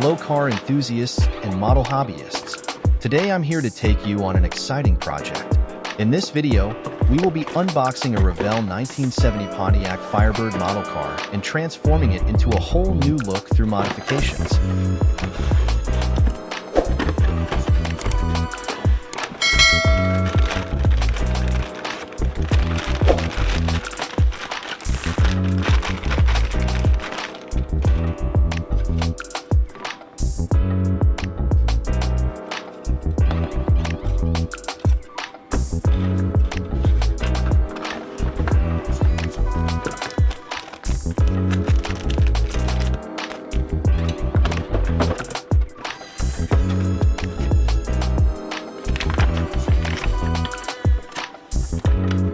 Hello car enthusiasts and model hobbyists. Today I'm here to take you on an exciting project. In this video, we will be unboxing a Revell 1970 Pontiac Firebird model car and transforming it into a whole new look through modifications.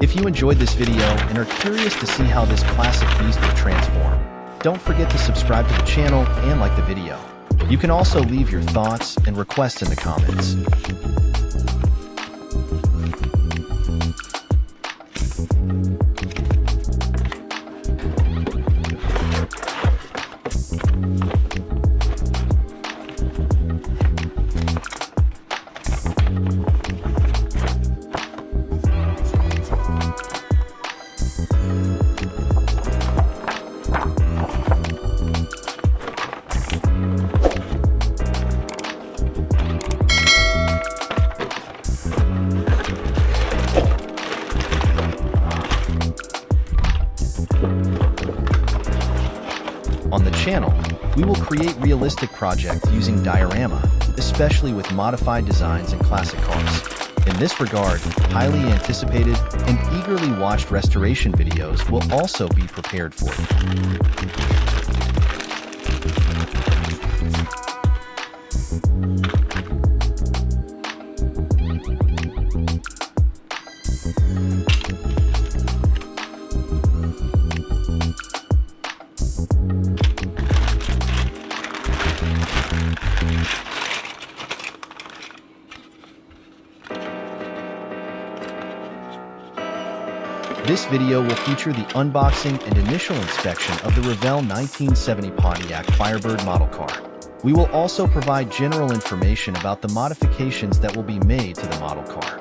If you enjoyed this video and are curious to see how this classic beast will transform, don't forget to subscribe to the channel and like the video. You can also leave your thoughts and requests in the comments. On the channel, we will create realistic projects using diorama, especially with modified designs and classic cars. In this regard, highly anticipated and eagerly watched restoration videos will also be prepared for you. This video will feature the unboxing and initial inspection of the Revell 1970 Pontiac Firebird model car. We will also provide general information about the modifications that will be made to the model car.